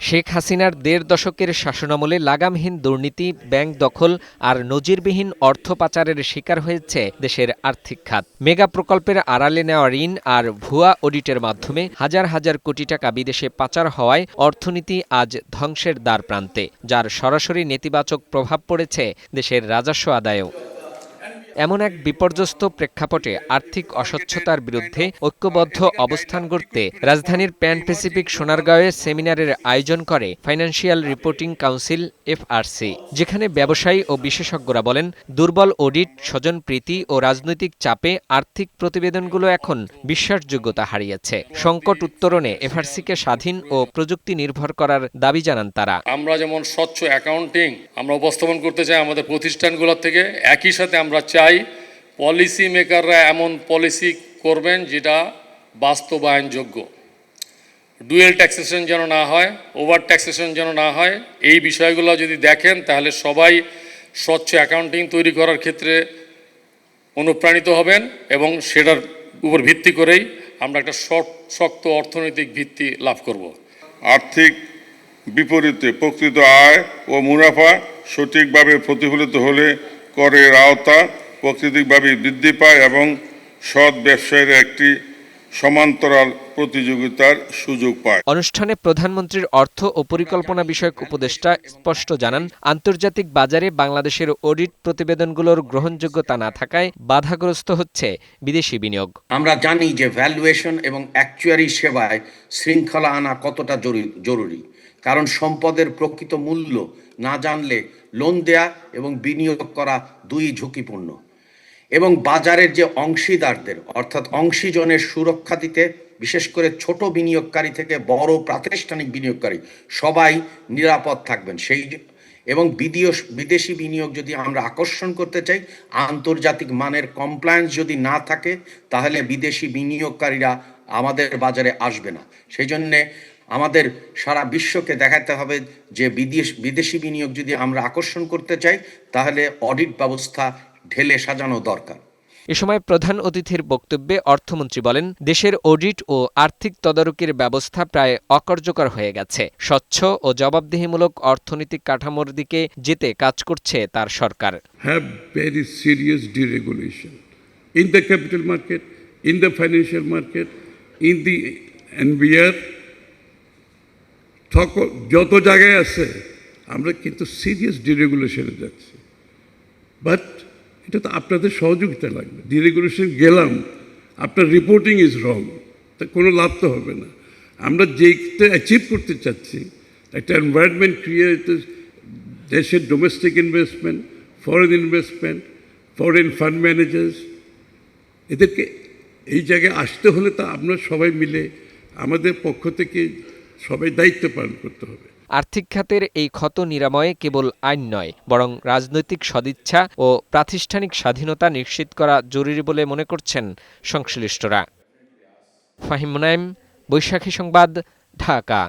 শেখ হাসিনার ১.৫ দশকের শাসনামলে লাগামহীন দুর্নীতি, ব্যাংক দখল আর নজিরবিহীন অর্থ পাচারের শিকার হয়েছে দেশের আর্থিক খাত। মেগা প্রকল্পের আড়ালে নেওয়া ঋণ আর ভুয়া অডিটের মাধ্যমে হাজার হাজার কোটি টাকা বিদেশে পাচার হওয়ায় অর্থনীতি আজ ধ্বংসের দ্বারপ্রান্তে, যার সরাসরি নেতিবাচক প্রভাব পড়েছে দেশের রাজস্ব আদায়েও। এমন এক বিপর্যস্ত প্রেক্ষাপটে আর্থিক অস্বচ্ছতার বিরুদ্ধে ঐক্যবদ্ধ অবস্থান গড়তে রাজধানীর প্যান প্যাসিফিক সোনারগাঁওয়ে সেমিনারের আয়োজন করে ফাইন্যান্সিয়াল রিপোর্টিং কাউন্সিল FRC, যেখানে ব্যবসায়ী ও বিশেষজ্ঞরা বলেন, দুর্বল অডিট, স্বজনপ্রীতি ও রাজনৈতিক চাপে আর্থিক প্রতিবেদনগুলো এখন বিশ্বাসযোগ্যতা হারিয়েছে। সংকট উত্তরণে FRC-কে স্বাধীন ও প্রযুক্তি নির্ভর করার দাবি জানান তারা। আমরা যেমন স্বচ্ছ অ্যাকাউন্টিং আমরা উপস্থাপন করতে চাই আমাদের প্রতিষ্ঠানগুলোর থেকে, একই সাথে আমরা চাই পলিসি মেকাররা এমন পলিসি করবেন যেটা বাস্তবায়নযোগ্য। ডুয়েল ট্যাক্সেশন যেন না হয়, ওভার ট্যাক্সেশন যেন না হয়। এই বিষয়গুলো যদি দেখেন তাহলে সবাই স্বচ্ছ অ্যাকাউন্টিং তৈরি করার ক্ষেত্রে অনুপ্রাণিত হবেন এবং সেটার উপর ভিত্তি করেই আমরা একটা শক্ত অর্থনৈতিক ভিত্তি লাভ করব। আর্থিক বিপরীতে প্রকৃত আয় ও মুনাফা সঠিকভাবে প্রতিফলিত হলে করের আওতা প্রাকৃতিকভাবে বৃদ্ধি পায় এবং সৎ ব্যবসায়ের একটি সমান্তরাল প্রতিযোগিতার সুযোগ পায়। অনুষ্ঠানে প্রধানমন্ত্রীর অর্থ ও পরিকল্পনা বিষয়ক উপদেষ্টা স্পষ্ট জানান, আন্তর্জাতিক বাজারে বাংলাদেশের অডিট প্রতিবেদনগুলোর গ্রহণযোগ্যতা না থাকায় বাধাগ্রস্ত হচ্ছে বিদেশি বিনিয়োগ। আমরা জানি যে ভ্যালুয়েশন এবং অ্যাকচুয়ারি সেবায় শৃঙ্খলা আনা কতটা জরুরি, কারণ সম্পদের প্রকৃত মূল্য না জানলে লোন দেয়া এবং বিনিয়োগ করা দুই ঝুঁকিপূর্ণ। এবং বাজারের যে অংশীদারদের অর্থাৎ অংশীজনের সুরক্ষা দিতে, বিশেষ করে ছোট বিনিয়োগকারী থেকে বড় প্রাতিষ্ঠানিক বিনিয়োগকারী সবাই নিরাপদ থাকবেন। এবং বিদেশি বিনিয়োগ যদি আমরা আকর্ষণ করতে চাই, আন্তর্জাতিক মানের কমপ্লায়েন্স যদি না থাকে, তাহলে বিদেশি বিনিয়োগকারীরা আমাদের বাজারে আসবে না। সেই জন্যে আমাদের সারা বিশ্বকে দেখাতে হবে যে বিদেশি বিনিয়োগ যদি আমরা আকর্ষণ করতে চাই, তাহলে অডিট ব্যবস্থা ঢেলে সাজানো দরকার। এ সময় প্রধান অতিথির বক্তব্যে অর্থমন্ত্রী বলেন, দেশের অডিট ও আর্থিক তদারকির ব্যবস্থা প্রায় অকার্যকর হয়ে গেছে। স্বচ্ছ ও জবাবদিহিমূলক অর্থনৈতিক কাঠামোর দিকে যেতে কাজ করছে তার সরকার। Have very serious deregulation in the capital market, in the financial market, in the NBR, যত জায়গায় আছে আমরা কিন্তু সিরিয়াস ডিরেগুলেশনে যাচ্ছি। বাট এটা তো আপনাদের সহযোগিতা লাগবে। ডিরেগুলেশন গেলাম, আপনার রিপোর্টিং ইজ রং, তা কোনো লাভ তো হবে না। আমরা যেটা অ্যাচিভ করতে চাচ্ছি, একটা এনভায়রনমেন্ট ক্রিয়েট, দেশের domestic investment, foreign investment, foreign fund managers, এদেরকে এই জায়গায় আসতে হলে তা আমরা সবাই মিলে আমাদের পক্ষ থেকে সবাই দায়িত্ব পালন করতে হবে। আর্থিক খাতের এই ক্ষত নিরাময়ে কেবল আইন নয়, বরং রাজনৈতিক সদিচ্ছা ও প্রাতিষ্ঠানিক স্বাধীনতা নিশ্চিত করা জরুরি বলে মনে করছেন সংশ্লিষ্টরা। ফাহিম মুনায়েম, বৈশাখী সংবাদ, ঢাকা।